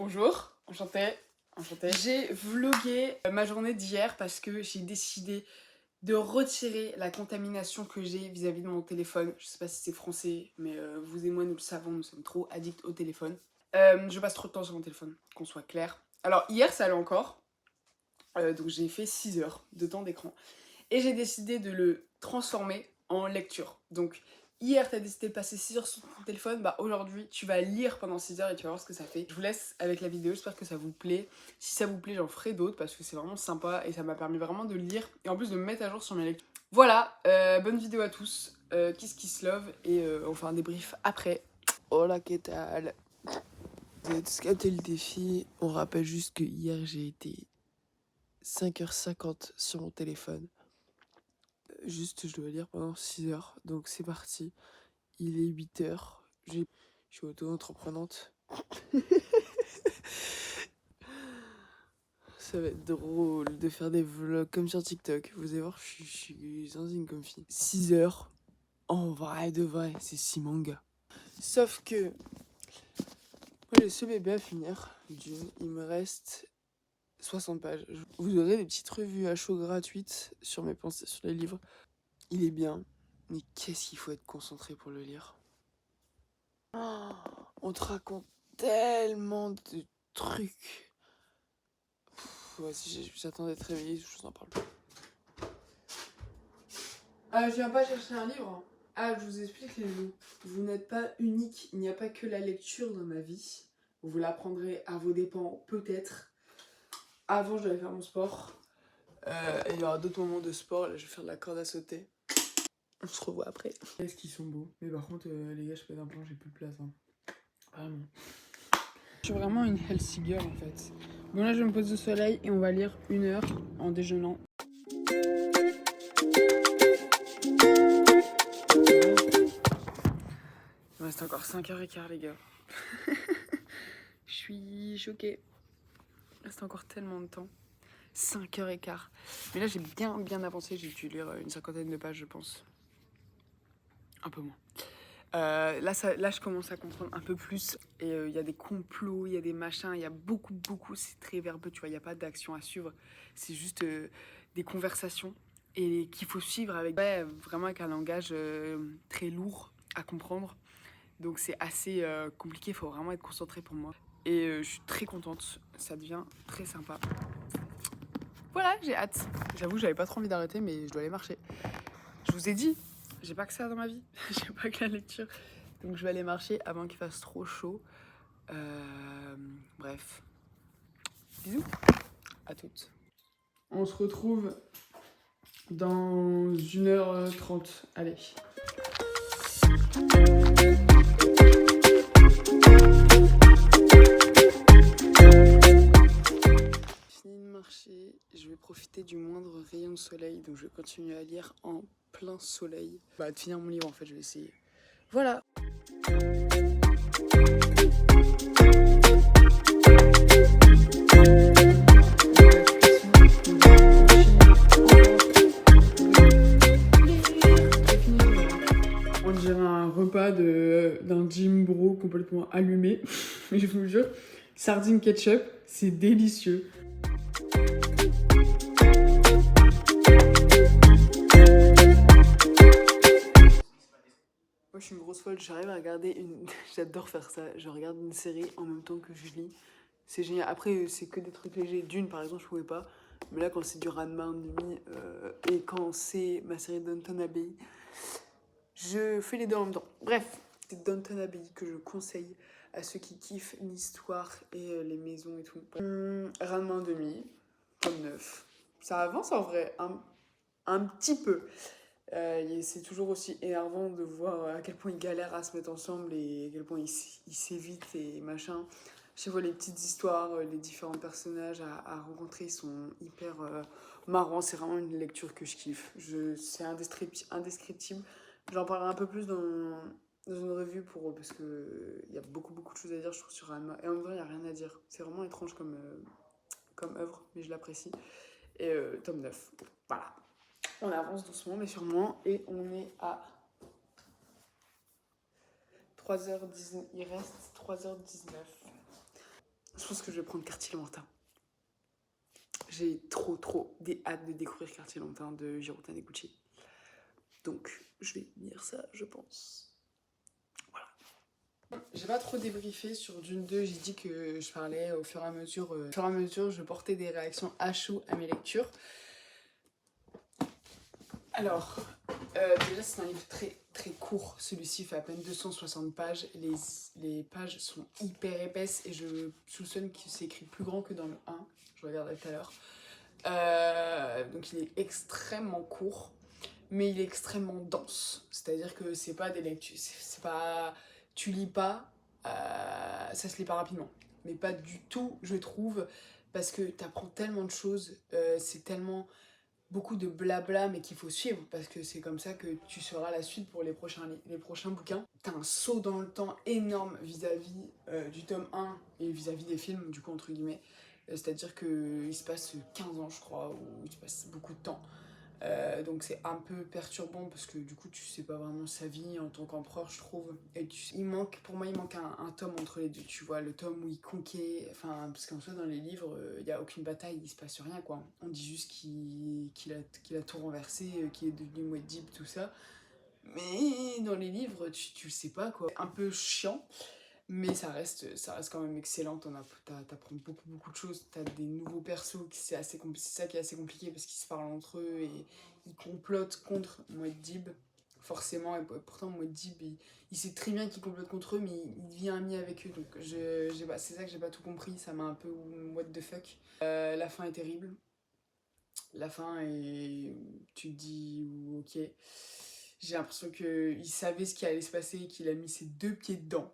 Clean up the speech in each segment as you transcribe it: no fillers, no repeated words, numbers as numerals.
Bonjour, enchantée. J'ai vlogué ma journée d'hier parce que j'ai décidé de retirer la contamination que j'ai vis-à-vis de mon téléphone. Je sais pas si c'est français, mais vous et moi nous le savons, nous sommes trop addicts au téléphone. Je passe trop de temps sur mon téléphone, qu'on soit clair. Alors hier ça allait encore, donc j'ai fait 6 heures de temps d'écran. Et j'ai décidé de le transformer en lecture. Donc hier tu as décidé de passer 6 heures sur ton téléphone, bah aujourd'hui tu vas lire pendant 6 heures et tu vas voir ce que ça fait. Je vous laisse avec la vidéo, j'espère que ça vous plaît. Si ça vous plaît j'en ferai d'autres parce que c'est vraiment sympa et ça m'a permis vraiment de lire et en plus de me mettre à jour sur mes lectures. Voilà, bonne vidéo à tous, kiss love et on fait un débrief après. Hola, ¿qué tal? Vous avez tous capté le défi. On rappelle juste que hier j'ai été 5h50 sur mon téléphone. Juste, je dois lire pendant 6 heures. Donc c'est parti. Il est 8h. Je suis auto-entreprenante. Ça va être drôle de faire des vlogs comme sur TikTok. Vous allez voir, je suis sans une comme fille. 6 heures. En vrai de vrai, c'est si manga. Sauf que moi j'ai ce bébé à finir. Il me reste 60 pages. Vous aurez des petites revues à chaud gratuites sur mes pensées sur les livres. Il est bien, mais qu'est-ce qu'il faut être concentré pour le lire. Oh, on te raconte tellement de trucs. Ouais, si j'attends d'être réveillée, je vous en parle plus. Je viens pas chercher un livre. Je vous explique les mots. Vous n'êtes pas unique, il n'y a pas que la lecture dans ma vie. Vous l'apprendrez à vos dépens, peut-être. Avant, je devais faire mon sport. Et il y aura d'autres moments de sport. Là, je vais faire de la corde à sauter. On se revoit après. Est-ce qu'ils sont beaux? Mais par contre, les gars, je pète un plan, j'ai plus de place. Hein. Vraiment. Je suis vraiment une healthy girl en fait. Bon, là, je me pose au soleil et on va lire 1 heure en déjeunant. Il me reste encore 5h15, les gars. Je suis choquée. Il reste encore tellement de temps. 5h15. Mais là, j'ai bien avancé. J'ai dû lire une 50aine de pages, je pense. Un peu moins. Là, je commence à comprendre un peu plus. Et il y a des complots, il y a des machins, il y a beaucoup. C'est très verbeux, tu vois. Il n'y a pas d'action à suivre. C'est juste des conversations. Et qu'il faut suivre avec vraiment avec un langage très lourd à comprendre. Donc c'est assez compliqué, il faut vraiment être concentré pour moi. Et je suis très contente, ça devient très sympa. Voilà, j'ai hâte. J'avoue, j'avais pas trop envie d'arrêter, mais je dois aller marcher. Je vous ai dit, j'ai pas que ça dans ma vie, j'ai pas que la lecture. Donc je vais aller marcher avant qu'il fasse trop chaud. Bref. Bisous, à toutes. On se retrouve dans 1h30, allez. Je vais profiter du moindre rayon de soleil, donc je vais continuer à lire en plein soleil. De finir mon livre en fait, je vais essayer. Voilà. On dirait un repas d'un gym bro complètement allumé. Mais je vous jure, sardine ketchup, c'est délicieux. Moi je suis une grosse folle, j'arrive à regarder une... J'adore faire ça, je regarde une série en même temps que je lis. C'est génial. Après c'est que des trucs légers. Dune par exemple je pouvais pas. Mais là quand c'est du Ranma en demi et quand c'est ma série Downton Abbey, je fais les deux en même temps. Bref, c'est Downton Abbey que je conseille à ceux qui kiffent l'histoire et les maisons et tout. Ranma en demi, tome 9. Ça avance en vrai, un petit peu. C'est toujours aussi énervant de voir à quel point ils galèrent à se mettre ensemble et à quel point ils s'évitent et machin. Je vois les petites histoires, les différents personnages à rencontrer, ils sont hyper marrants. C'est vraiment une lecture que je kiffe. C'est indescriptible. J'en parlerai un peu plus dans une revue parce que il y a beaucoup de choses à dire, je trouve, sur Ranma. Et en vrai, il n'y a rien à dire. C'est vraiment étrange comme œuvre, mais je l'apprécie. Et tome 9. Voilà. On avance doucement mais sûrement et on est à 3h19. Il reste 3h19. Je pense que je vais prendre Quartier Lointain. J'ai trop hâte de découvrir Quartier Lointain de Jiro Taniguchi. Donc, je vais lire ça, je pense. Voilà. J'ai pas trop débriefé sur Dune 2, j'ai dit que je parlais au fur et à mesure. Je portais des réactions à chaud à mes lectures. Alors, déjà c'est un livre très court, celui-ci fait à peine 260 pages, les pages sont hyper épaisses et je soupçonne que c'est écrit plus grand que dans le 1, je regardais tout à l'heure. Donc il est extrêmement court, mais il est extrêmement dense, c'est-à-dire que c'est pas des lectures, c'est pas, tu lis pas, ça se lit pas rapidement, mais pas du tout je trouve, parce que t'apprends tellement de choses, c'est tellement beaucoup de blabla mais qu'il faut suivre parce que c'est comme ça que tu sauras la suite pour les prochains bouquins. T'as un saut dans le temps énorme vis-à-vis du tome 1 et vis-à-vis des films du coup entre guillemets. C'est-à-dire qu'il se passe 15 ans je crois, ou il se passe beaucoup de temps. Donc c'est un peu perturbant parce que du coup tu sais pas vraiment sa vie en tant qu'empereur je trouve. Et pour moi il manque un tome entre les deux, tu vois, le tome où il conquiert, enfin parce qu'en soi dans les livres il n'y a aucune bataille, il se passe rien quoi. On dit juste qu'il a tout renversé, qu'il est devenu Muad'Dib, tout ça. Mais dans les livres tu le sais pas quoi. Un peu chiant. Mais ça reste quand même excellent, t'apprends beaucoup de choses, t'as des nouveaux persos, c'est ça qui est assez compliqué parce qu'ils se parlent entre eux et ils complotent contre Muad'Dib, forcément, et pourtant Muad'Dib il sait très bien qu'il complote contre eux mais il devient ami avec eux, donc c'est ça que j'ai pas tout compris, ça m'a un peu what the fuck. La fin est terrible, la fin est... tu te dis ok, j'ai l'impression qu'il savait ce qui allait se passer et qu'il a mis ses deux pieds dedans.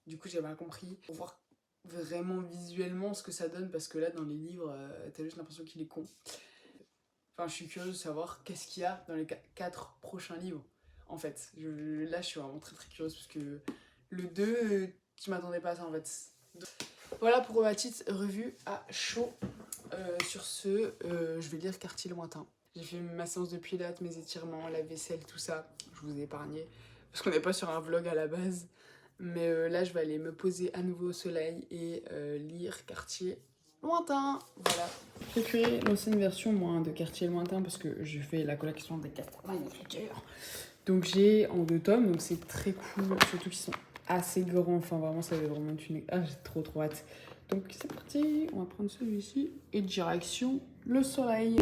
Du coup, j'ai pas compris. Pour voir vraiment visuellement ce que ça donne, parce que là, dans les livres, t'as juste l'impression qu'il est con. Enfin, je suis curieuse de savoir qu'est-ce qu'il y a dans les 4 prochains livres, en fait. Là, je suis vraiment très curieuse, parce que le 2, je m'attendais pas à ça, en fait. Voilà pour ma petite revue à chaud. Sur ce, je vais lire Quartier Lointain. J'ai fait ma séance de pilates, mes étirements, la vaisselle, tout ça. Je vous ai épargné, parce qu'on n'est pas sur un vlog à la base. Mais là, je vais aller me poser à nouveau au soleil et lire Quartier Lointain. Voilà. J'ai créé l'ancienne version, moi, de Quartier Lointain parce que je fais la collection des 80 écritures. Donc j'ai en 2 tomes, donc c'est très cool, surtout qu'ils sont assez grands. Enfin, vraiment, ça va vraiment être une... Ah, j'ai trop hâte. Donc c'est parti, on va prendre celui-ci et direction le soleil.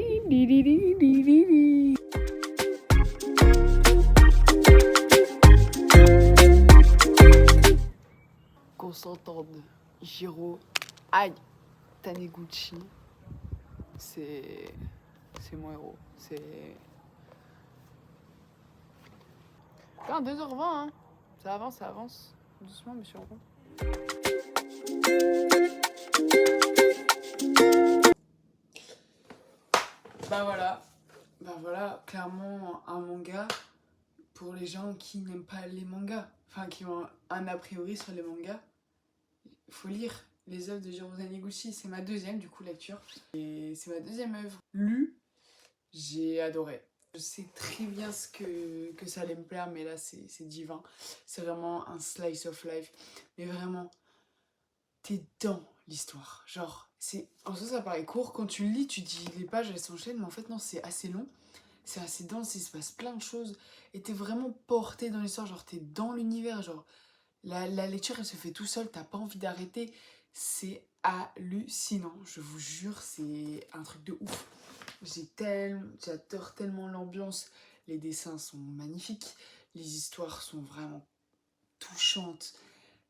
Qu'on s'entende, Jiro Taniguchi, c'est mon héros. C'est 2h20, hein. Ça avance. Doucement, monsieur Ron. Bah voilà, clairement un manga pour les gens qui n'aiment pas les mangas, enfin qui ont un a priori sur les mangas. Il faut lire les œuvres de Jiro Taniguchi, c'est ma deuxième du coup lecture. Et c'est ma deuxième œuvre lue, j'ai adoré. Je sais très bien que ça allait me plaire, mais là c'est divin. C'est vraiment un slice of life, mais vraiment, t'es dans l'histoire. Genre, en soi ça paraît court, quand tu le lis, tu dis les pages elles s'enchaînent, mais en fait non, c'est assez long. C'est assez dense, il se passe plein de choses. Et t'es vraiment porté dans l'histoire, genre t'es dans l'univers, genre la lecture elle se fait tout seul, t'as pas envie d'arrêter. C'est hallucinant, je vous jure, c'est un truc de ouf. J'adore tellement l'ambiance, les dessins sont magnifiques, les histoires sont vraiment touchantes,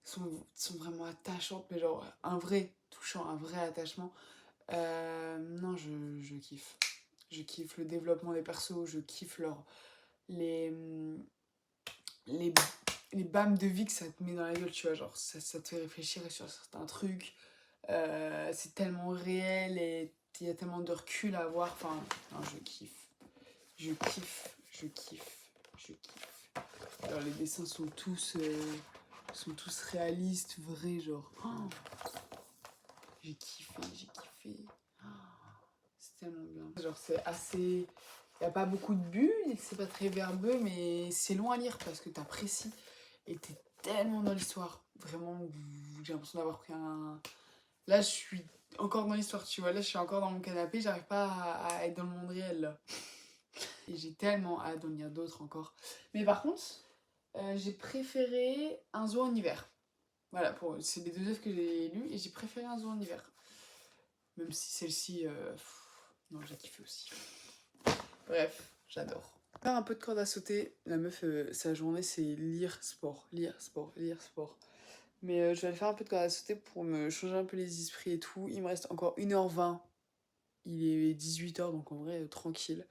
sont vraiment attachantes, mais genre un vrai touchant, un vrai attachement. Non, je kiffe. Je kiffe le développement des persos, je kiffe les, les, les bams de vie que ça te met dans la gueule, tu vois, genre ça te fait réfléchir sur certains trucs. C'est tellement réel et il y a tellement de recul à avoir. Enfin, non, je kiffe. Alors, les dessins sont tous réalistes, vrais, genre. Oh, j'ai kiffé. Oh, c'est tellement bien. Genre, c'est assez. Il n'y a pas beaucoup de bulles, c'est pas très verbeux, mais c'est long à lire parce que t'apprécies et t'es tellement dans l'histoire. Vraiment, j'ai l'impression d'avoir pris Là, je suis encore dans l'histoire, tu vois. Là, je suis encore dans mon canapé, j'arrive pas à être dans le monde réel, là. Et j'ai tellement hâte d'en lire d'autres encore. Mais par contre, j'ai préféré Un zoo en hiver. Voilà, c'est les deux œuvres que j'ai lues et j'ai préféré Un zoo en hiver. Même si celle-ci, non, j'ai kiffé aussi. Bref, j'adore. Faire un peu de corde à sauter, la meuf, sa journée c'est lire, sport, lire, sport, lire, sport. Mais je vais aller faire un peu de corde à sauter pour me changer un peu les esprits et tout. Il me reste encore 1h20. Il est 18h, donc en vrai, tranquille.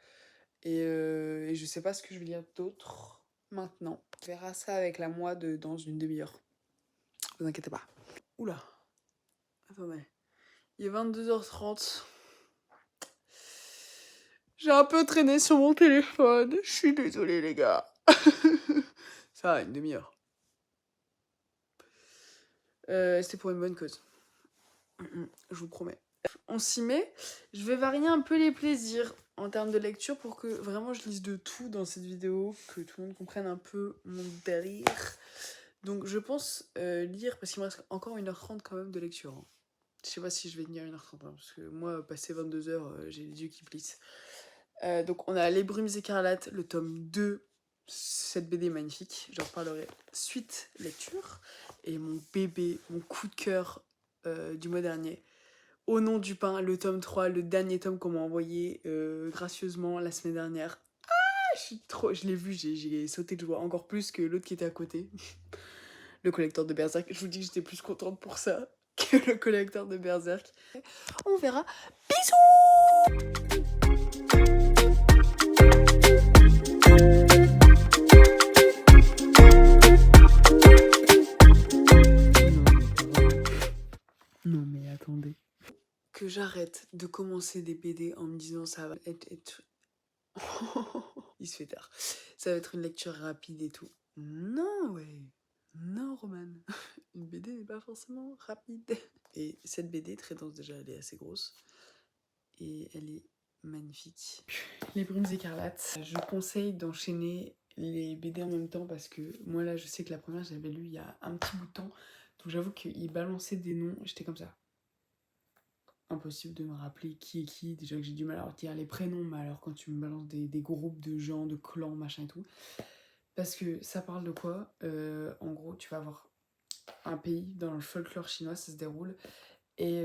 Et je sais pas ce que je vais lire d'autre maintenant. On verra ça avec la moi dans une demi-heure. Ne vous inquiétez pas. Oula, attendez. Il est 22h30. J'ai un peu traîné sur mon téléphone. Je suis désolée, les gars. Ça va, une demi-heure. C'était pour une bonne cause. Je vous promets. On s'y met. Je vais varier un peu les plaisirs en termes de lecture pour que vraiment je lise de tout dans cette vidéo, que tout le monde comprenne un peu mon délire. Donc je pense lire, parce qu'il me reste encore 1h30 quand même de lecture. Hein. Je sais pas si je vais tenir 1h30, hein, parce que moi, passé 22h, j'ai les yeux qui plissent. Donc on a Les Brumes écarlates, le tome 2, cette BD magnifique, j'en reparlerai suite lecture. Et mon bébé, mon coup de cœur du mois dernier, Au nom du pain, le tome 3, le dernier tome qu'on m'a envoyé gracieusement la semaine dernière. Je l'ai vu, j'ai sauté de joie, encore plus que l'autre qui était à côté. Le collecteur de Berserk. Je vous dis que j'étais plus contente pour ça que le collecteur de Berserk. On verra. Bisous! Non mais attendez. Que j'arrête de commencer des BD en me disant ça va être... Il se fait tard. Ça va être une lecture rapide et tout. Non, ouais. Non, Roman. Une BD n'est pas forcément rapide. Et cette BD, très dense déjà, elle est assez grosse. Et elle est magnifique. Les Brumes écarlates. Je conseille d'enchaîner les BD en même temps parce que moi là, je sais que la première, je l'avais lue il y a un petit bout de temps. Donc j'avoue qu'il balançait des noms, j'étais comme ça. Impossible de me rappeler qui est qui. Déjà que j'ai du mal à retenir les prénoms, mais alors quand tu me balances des groupes de gens, de clans, machin et tout. Parce que ça parle de quoi En gros, tu vas avoir un pays dans le folklore chinois, ça se déroule. Et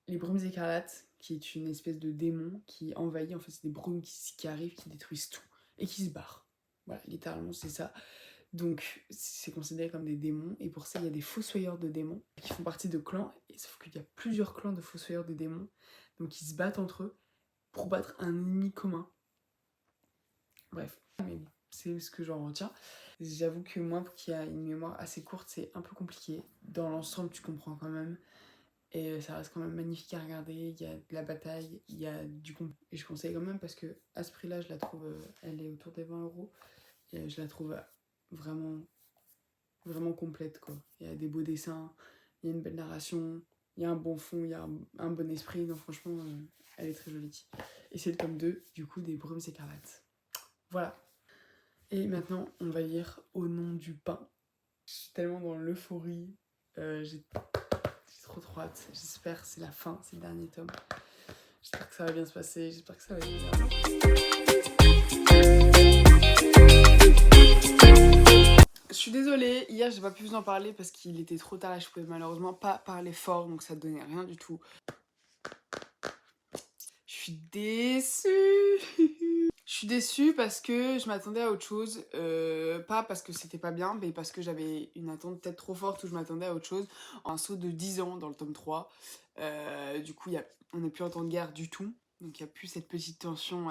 les brumes écarlates, qui est une espèce de démon qui envahit, en fait, c'est des brumes qui arrivent, qui détruisent tout et qui se barrent. Voilà, littéralement, c'est ça. Donc, c'est considéré comme des démons, et pour ça, il y a des fossoyeurs de démons qui font partie de clans, et sauf qu'il y a plusieurs clans de fossoyeurs de démons, donc ils se battent entre eux pour battre un ennemi commun. Bref, mais c'est ce que j'en retiens. J'avoue que moi, qui a une mémoire assez courte, c'est un peu compliqué. Dans l'ensemble, tu comprends quand même, et ça reste quand même magnifique à regarder. Il y a de la bataille, il y a du combat, et je conseille quand même parce que à ce prix-là, je la trouve, elle est autour des 20€, et je la trouve vraiment vraiment complète quoi. Il y a des beaux dessins, il y a une belle narration, il y a un bon fond, il y a un bon esprit, donc franchement elle est très jolie. Et c'est le tome 2 du coup des Brumes écarlates. Voilà. Et maintenant on va lire Au nom du pain. Je suis tellement dans l'euphorie, j'ai trop hâte, j'espère que c'est la fin, c'est le dernier tome. J'espère que ça va bien se passer, j'espère que ça va être bien. Je suis désolée, hier j'ai pas pu vous en parler parce qu'il était trop tard et je pouvais malheureusement pas parler fort, donc ça donnait rien du tout. Je suis déçue. Je suis déçue parce que je m'attendais à autre chose, pas parce que c'était pas bien, mais parce que j'avais une attente peut-être trop forte où je m'attendais à autre chose. Un saut de 10 ans dans le tome 3, du coup on n'est plus en temps de guerre du tout, donc il n'y a plus cette petite tension.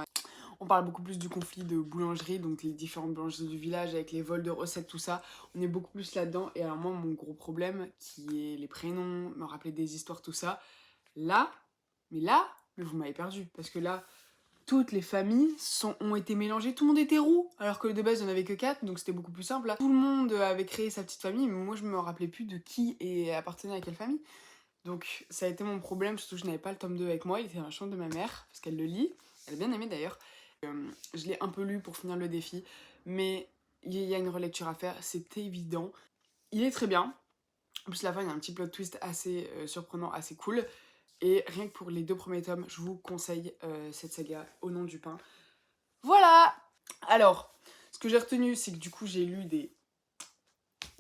On parle beaucoup plus du conflit de boulangerie, donc les différentes boulangeries du village avec les vols de recettes, tout ça. On est beaucoup plus là-dedans. Et alors moi, mon gros problème, qui est les prénoms, me rappeler des histoires, tout ça, là, mais vous m'avez perdu. Parce que là, toutes les familles ont été mélangées, tout le monde était roux, alors que de base, il n'y en avait que 4, donc c'était beaucoup plus simple. Là, tout le monde avait créé sa petite famille, mais moi, je me rappelais plus de qui appartenait à quelle famille. Donc ça a été mon problème, surtout que je n'avais pas le tome 2 avec moi, il était dans la chambre de ma mère, parce qu'elle le lit, elle a bien aimé d'ailleurs. Je l'ai un peu lu pour finir le défi, mais il y a une relecture à faire, c'est évident. Il est très bien, En plus, la fin, il y a un petit plot twist assez surprenant, assez cool. Et rien que pour les 2 premiers tomes, je vous conseille cette saga Au nom du pain. Voilà! Alors, ce que j'ai retenu, c'est que du coup, j'ai lu des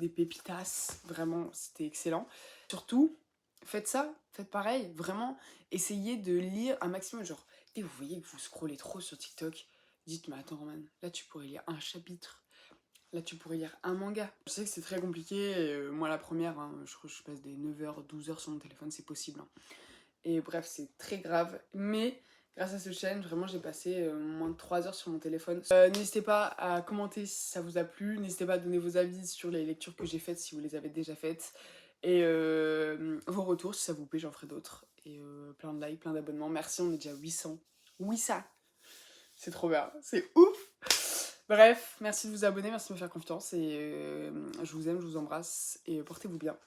pépitas. Vraiment, c'était excellent. Surtout, faites ça, faites pareil. Vraiment, essayez de lire un maximum. Genre, dès que vous voyez que vous scrollez trop sur TikTok, dites, mais attends, Roman, là, tu pourrais lire un chapitre. Là, tu pourrais lire un manga. Je sais que c'est très compliqué. Et, moi, la première, hein, je crois que je passe des 9h, 12h sur mon téléphone, c'est possible. Hein. Et bref, c'est très grave. Mais grâce à ce challenge, vraiment, j'ai passé moins de 3 heures sur mon téléphone. N'hésitez pas à commenter si ça vous a plu. N'hésitez pas à donner vos avis sur les lectures que j'ai faites si vous les avez déjà faites. Et vos retours, si ça vous plaît, j'en ferai d'autres. Et plein de likes, plein d'abonnements. Merci, on est déjà 800. Oui, ça. C'est trop bien. C'est ouf. Bref, merci de vous abonner, merci de me faire confiance. Et je vous aime, je vous embrasse. Et portez-vous bien.